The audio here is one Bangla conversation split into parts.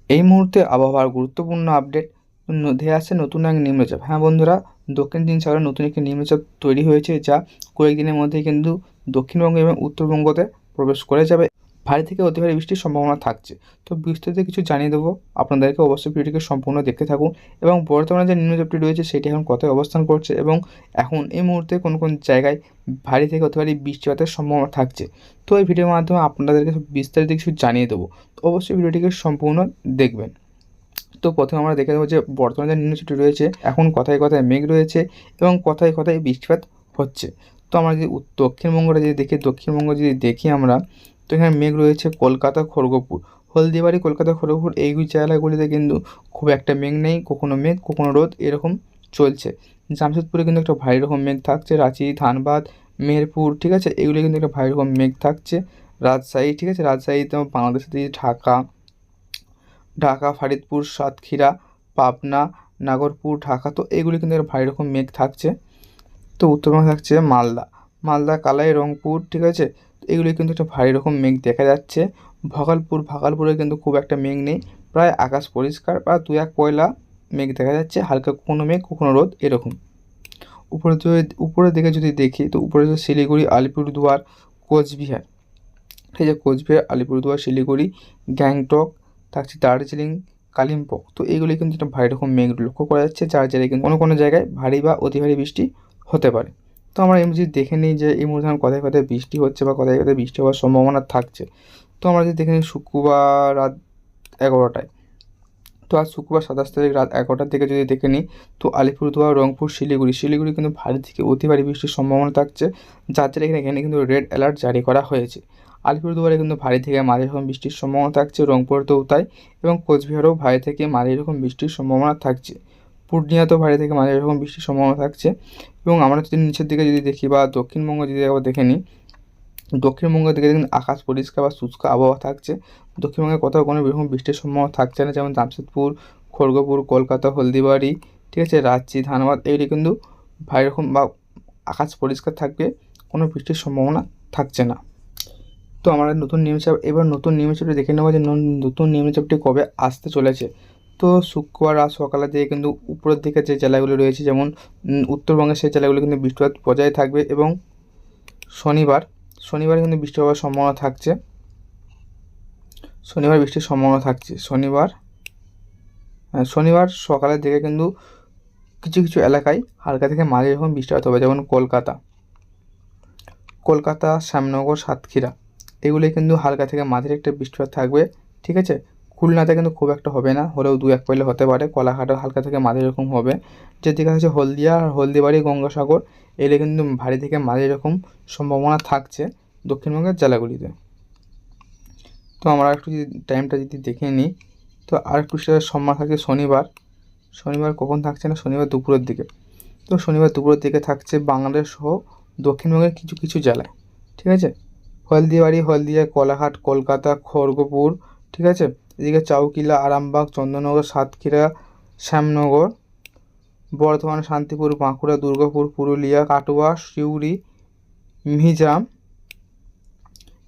এই মুহূর্তে আবহাওয়ার গুরুত্বপূর্ণ আপডেট। ধেয়ে আসছে নতুন এক নিম্নচাপ। হ্যাঁ বন্ধুরা, দক্ষিণ চীন সাগরে নতুন একটি নিম্নচাপ তৈরি হয়েছে, যা কয়েকদিনের মধ্যেই কিন্তু দক্ষিণবঙ্গ এবং উত্তরবঙ্গতে প্রবেশ করে যাবে। ভারী থেকে অতি ভারী বৃষ্টির সম্ভাবনা থাকছে। তো বিস্তারিত কিছু জানিয়ে দেবো আপনাদেরকে, অবশ্যই ভিডিওটিকে সম্পূর্ণ দেখতে থাকুন। এবং বর্তমানে যে নিম্নচাপটি রয়েছে সেটি এখন কোথায় অবস্থান করছে এবং এখন এই মুহূর্তে কোন কোন জায়গায় ভারী থেকে অতি ভারী বৃষ্টিপাতের সম্ভাবনা থাকছে। তো এই ভিডিওর মাধ্যমে আপনাদেরকে বিস্তারিত কিছু জানিয়ে দেবো। তো অবশ্যই ভিডিওটিকে সম্পূর্ণ দেখবেন। তো প্রথমে আমরা দেখে নেব যে বর্তমানে যে নিম্নচাপটি রয়েছে এখন কথায় কথায় মেঘ রয়েছে এবং কথায় কথায় বৃষ্টিপাত হচ্ছে। তো আমরা যদি দক্ষিণবঙ্গটা যদি দেখি, দক্ষিণবঙ্গ যদি দেখি আমরা, তো এখানে মেঘ রয়েছে কলকাতা, খড়গপুর, হলদিবাড়ি, কলকাতা, খড়গপুর এই জায়গাগুলিতে কিন্তু খুব একটা মেঘ নেই, কখনো মেঘ কখনো রোদ এরকম চলছে। জামশেদপুরে কিন্তু একটা ভারী রকম মেঘ থাকছে, রাঁচি, ধানবাদ, মেহেরপুর, ঠিক আছে, এগুলো কিন্তু একটা ভারী রকম মেঘ থাকছে। রাজশাহী, ঠিক আছে, রাজশাহীতে বাংলাদেশের দিকে ঢাকা, ফরিদপুর, সাতক্ষীরা, পাবনা, নাগরপুর, ঢাকা, তো এগুলি কিন্তু একটা ভারী রকম মেঘ থাকছে। তো উত্তরবঙ্গে থাকছে মালদা, কালাই, রংপুর, ঠিক আছে, তো এগুলি কিন্তু একটা ভারী রকম মেঘ দেখা যাচ্ছে। ভাগলপুরে কিন্তু খুব একটা মেঘ নেই, প্রায় আকাশ পরিষ্কার, বা দু এক পয়লা মেঘ দেখা যাচ্ছে, হালকা কখনো মেঘ কখনো রোদ এরকম। উপরের দিকে যদি দেখি, তো উপরে যে শিলিগুড়ি, আলিপুরদুয়ার, কোচবিহার, এই যে কোচবিহার, আলিপুরদুয়ার, শিলিগুড়ি, গ্যাংটক থাকছে, দার্জিলিং, কালিম্পং, তো এইগুলি কিন্তু একটা ভারী রকম মেঘ লক্ষ্য করা যাচ্ছে, যার জায়গায় কিন্তু কোনো কোনো জায়গায় ভারী বা অতি ভারী বৃষ্টি হতে পারে। তো আমরা এই যদি দেখে নিই যে এই মুহূর্তে কোথায় কোথায় বৃষ্টি হচ্ছে বা কোথায় কোথায় বৃষ্টি হওয়ার সম্ভাবনা থাকছে। তো আমরা যদি দেখে নিই শুক্রবার রাত 11টায়, তো আজ শুক্রবার 27 তারিখ রাত 11টার দিকে যদি দেখে নিই, তো আলিপুরদুয়ার, রংপুর, শিলিগুড়ি কিন্তু ভারী থেকে অতি ভারী বৃষ্টির সম্ভাবনা থাকছে, যার জন্য এখানে কিন্তু রেড অ্যালার্ট জারি করা হয়েছে। আলিপুরদুয়ারে কিন্তু ভারী থেকে মাঝারি রকম বৃষ্টির সম্ভাবনা থাকছে, রংপুরেতেও তাই, এবং কোচবিহারেও ভারী থেকে মাঝারি রকম বৃষ্টির সম্ভাবনা থাকছে, পূর্ণিয়াতেও ভারী থেকে মাঝারি রকম বৃষ্টির সম্ভাবনা থাকছে। এবং আমরা যদি নিচের দিকে যদি দেখি বা দক্ষিণবঙ্গ যদি একবার দেখে নিই, দক্ষিণবঙ্গের দিকে দেখুন আকাশ পরিষ্কার বা শুষ্ক আবহাওয়া থাকছে। দক্ষিণবঙ্গে কোথাও কোনো রকম বৃষ্টির সম্ভাবনা থাকছে না, যেমন জামশেদপুর, খড়গপুর, কলকাতা, হলদিবাড়ি, ঠিক আছে, রাঁচি, ধানবাদ, এগুলি কিন্তু ভারী রকম বা আকাশ পরিষ্কার থাকবে, কোনো বৃষ্টির সম্ভাবনা থাকছে না। তো আমরা নতুন নিম্নচাপটি দেখে নেবো যে নতুন নিম্নচাপটি কবে আসতে চলেছে। তো শুক্রবার রাত সকালের দিকে কিন্তু উপরের দিকে যে জেলাগুলি রয়েছে, যেমন উত্তরবঙ্গের সেই জেলাগুলি কিন্তু বৃষ্টিপাত বজায় থাকবে, এবং শনিবার কিন্তু বৃষ্টি হওয়ার সম্ভাবনা থাকছে। শনিবার বৃষ্টির সম্ভাবনা থাকছে শনিবার সকালের দিকে কিন্তু কিছু কিছু এলাকায় হালকা থেকে মাঝারি রকম বৃষ্টিপাত হবে, যেমন কলকাতা, শ্যামনগর, সাতক্ষীরা, এগুলি কিন্তু হালকা থেকে মাঝারি একটা বৃষ্টিপাত থাকবে, ঠিক আছে। খুলনাতে কিন্তু খুব একটা হবে না, হলেও দু এক পয়লা হতে পারে। কোলাঘাটও হালকা থেকে মাঝারি রকম হবে। যেদিকে হচ্ছে হলদিয়া আর হলদিবাড়ি, গঙ্গাসাগর, এগুলি কিন্তু ভারী থেকে মাঝারি রকম সম্ভাবনা থাকছে দক্ষিণবঙ্গের জেলাগুলিতে। তো আমরা একটু যদি টাইমটা যদি দেখে নিই, তো আর একটু সেটা সম্ভাবনা থাকছে শনিবার কখন থাকছে না, শনিবার দুপুরের দিকে। তো শনিবার দুপুরের দিকে থাকছে বাংলাদেশ সহ দক্ষিণবঙ্গের কিছু কিছু জেলায়, ঠিক আছে, হলদিয়া, কোলাঘাট, কলকাতা, খড়গপুর, ঠিক আছে, এদিকে চাউকিলা, আরামবাগ, চন্দননগর, সাতক্ষীরা, শ্যামনগর, বর্ধমান, শান্তিপুর, বাঁকুড়া, দুর্গাপুর, পুরুলিয়া, কাটোয়া, সিউড়ি, মিহিজাম,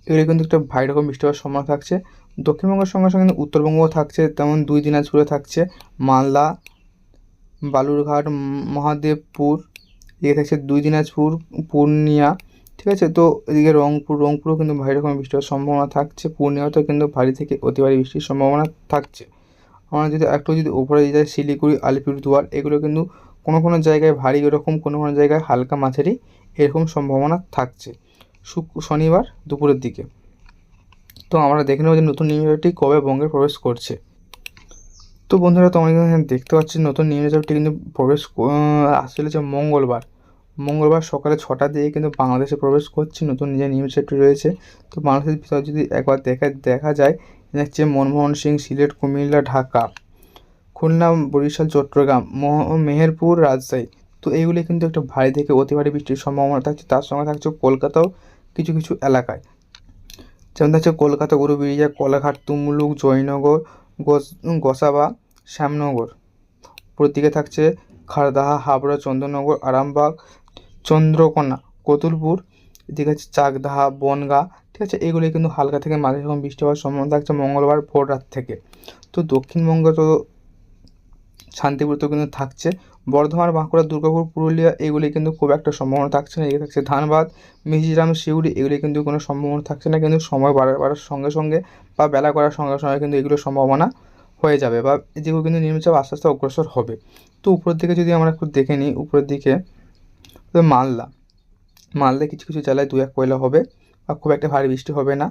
এগুলি কিন্তু একটা ভারী রকম বৃষ্টি হওয়ার সম্ভাবনা থাকছে। দক্ষিণবঙ্গের সঙ্গে সঙ্গে কিন্তু উত্তরবঙ্গও থাকছে, তেমন 2 দিনাজপুরে থাকছে, মালদা, বালুরঘাট, মহাদেবপুর, এদিকে থাকছে 2 দিনাজপুর, পূর্ণিয়া, ঠিক আছে। তো এদিকে রংপুরেও কিন্তু ভারী রকম বৃষ্টি হওয়ার সম্ভাবনা থাকছে, পূর্ণিয়াতেও কিন্তু ভারী থেকে অতি ভারী বৃষ্টির সম্ভাবনা থাকছে। আমরা যদি একটু যদি ওপরে যাই, শিলিগুড়ি, আলিপুরদুয়ার, এগুলো কিন্তু কোনো কোনো জায়গায় ভারী এরকম, কোনো কোনো জায়গায় হালকা মাঝারি এরকম সম্ভাবনা থাকছে শনিবার দুপুরের দিকে। তো আমরা দেখে নেব যে নতুন নিম্নচাপটি কবে বঙ্গে প্রবেশ করছে। তো বন্ধুরা, তোমরা এখানে দেখতে পাচ্ছি নতুন নিম্নচাপটি কিন্তু আসতে চলেছে মঙ্গলবার সকালে 6টার দিকে কিন্তু বাংলাদেশে প্রবেশ করছে নতুন যে নিম্নচাপটি রয়েছে। তো বাংলাদেশের ভিতরে যদি একবার দেখা যায়, হচ্ছে মনমোহন সিং, সিলেট, কুমিল্লা, ঢাকা, খুলনা, বরিশাল, চট্টগ্রাম, মেহেরপুর, রাজশাহী, তো এইগুলি কিন্তু একটা ভারী থেকে অতি ভারী বৃষ্টির সম্ভাবনা থাকছে। তার সঙ্গে থাকছে কলকাতাও কিছু কিছু এলাকায়, যেমন থাকছে কলকাতা, গুরুবিরিয়া, কোলাঘাট, তুমলুক, জয়নগর, গোসাবা, শ্যামনগর। উপরের দিকে থাকছে খারদাহা, হাবড়া, চন্দননগর, আরামবাগ, চন্দ্রকোনা, কতুলপুর, এদিকে আছে চাকদাহা, বনগাঁ, ঠিক আছে, এগুলি কিন্তু হালকা থেকে মাঝারি রকম বৃষ্টি হওয়ার সম্ভাবনা থাকছে মঙ্গলবার ভোর রাত থেকে। তো দক্ষিণবঙ্গ তো শান্তিপুরতেও কিন্তু থাকছে, বর্ধমান, বাঁকুড়া, দুর্গাপুর, পুরুলিয়া এগুলি কিন্তু খুব একটা সম্ভাবনা থাকছে না। এদিকে থাকছে ধানবাদ, মিজোরাম, সিউড়ি এগুলি কিন্তু কোনো সম্ভাবনা থাকছে না, কিন্তু সময় বাড়ার সঙ্গে সঙ্গে বা বেলা করার সঙ্গে সঙ্গে কিন্তু এগুলোর সম্ভাবনা হয়ে যাবে বা যেগুলো কিন্তু নিম্নচাপ আস্তে আস্তে অগ্রসর হবে। তো উপরের দিকে যদি আমরা একটু দেখে নিই, উপরের দিকে তো মালদায় কিছু কিছু জেলায় 2-1 পয়লা হবে বা খুব একটা ভারী বৃষ্টি হবে না।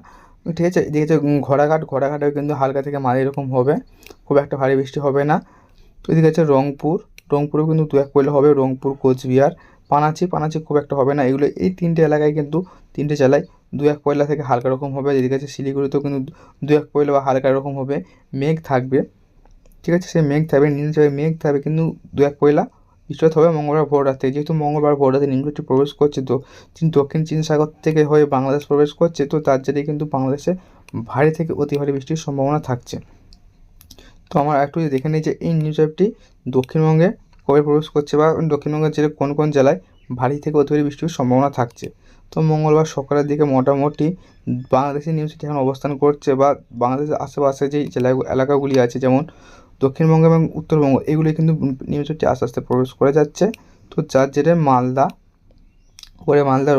ঠিক আছে, এদিকে যে ঘোড়াঘাটেও কিন্তু হালকা থেকে মাঝারি এরকম হবে, খুব একটা ভারী বৃষ্টি হবে না। তো এদিকে আছে রংপুরেও কিন্তু 2-1 পয়লা হবে, রংপুর, কোচবিহার, পানাচি খুব একটা হবে না। এগুলো এই 3টে এলাকায় কিন্তু 3টে জেলায় 2-1 পয়লা থেকে হালকা রকম হবে। এদিকে আছে শিলিগুড়িতেও কিন্তু 2-1 পয়লা বা হালকা রকম হবে, মেঘ থাকবে। ঠিক আছে, সেই মেঘ থাকবে, নিম্নচাপে মেঘ থাকবে, কিন্তু 2-1 পয়লা বৃষ্টিপাত হবে মঙ্গলবার ভোর রাতে। যেহেতু মঙ্গলবার ভোর রাতে নিম্নচাপটি প্রবেশ করছে, তো দক্ষিণ চীন সাগর থেকে হয়ে বাংলাদেশ প্রবেশ করছে, তো তার জেরেই কিন্তু বাংলাদেশে ভারী থেকে অতি ভারী বৃষ্টির সম্ভাবনা থাকছে। তো আমরা একটু যদি দেখে নিই যে এই নিম্নচাপটি দক্ষিণবঙ্গে কবে প্রবেশ করছে বা দক্ষিণবঙ্গের জেলে কোন কোন জেলায় ভারী থেকে অতি ভারী বৃষ্টির সম্ভাবনা থাকছে। তো মঙ্গলবার সকালের দিকে মোটামুটি বাংলাদেশের নিম্নচাপটি এখন অবস্থান করছে বা বাংলাদেশের আশেপাশে যেই এলাকাগুলি আছে, যেমন দক্ষিণবঙ্গ এবং উত্তরবঙ্গ, এগুলি কিন্তু নিম্নচাপটি আস্তে আস্তে প্রবেশ করে যাচ্ছে। তো যার জেরে মালদা,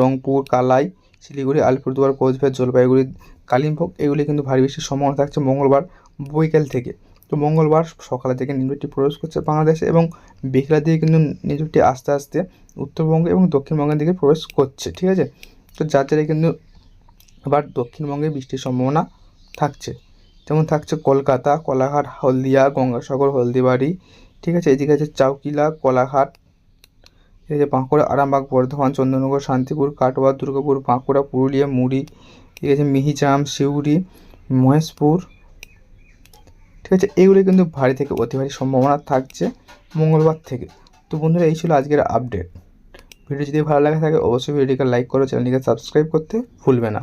রংপুর, কালাই, শিলিগুড়ি, আলিপুরদুয়ার, কোচবিহার, জলপাইগুড়ি, কালিম্পং এগুলি কিন্তু ভারী বৃষ্টির সম্ভাবনা থাকছে মঙ্গলবার বৈকাল থেকে। তো মঙ্গলবার সকালের দিকে নিম্নচাপটি প্রবেশ করছে বাংলাদেশে এবং বিকেলের দিকে কিন্তু নিম্নচাপটি আস্তে আস্তে উত্তরবঙ্গ এবং দক্ষিণবঙ্গের দিকে প্রবেশ করছে। ঠিক আছে, তো যার জেরে কিন্তু আবার দক্ষিণবঙ্গে বৃষ্টির সম্ভাবনা থাকছে, যেমন থাকছে কলকাতা, কোলাঘাট, হলদিয়া, গঙ্গাসাগর, হলদিবাড়ি। ঠিক আছে, এদিকে আছে চাউকিলা, কোলাঘাট, এই যে বাঁকুড়া, আরামবাগ, বর্ধমান, চন্দননগর, শান্তিপুর, কাটোয়া, দুর্গাপুর, বাঁকুড়া, পুরুলিয়া, মুড়ি, ঠিক আছে, মিহিজাম, সিউড়ি, মহেশপুর। ঠিক আছে, এইগুলি কিন্তু ভারী থেকে অতি ভারী সম্ভাবনা থাকছে মঙ্গলবার থেকে। তো বন্ধুরা, এই ছিল আজকের আপডেট। ভিডিও যদি ভালো লাগে থাকে অবশ্যই ভিডিওটিকে লাইক করো, চ্যানেলটিকে সাবস্ক্রাইব করতে ভুলবে না।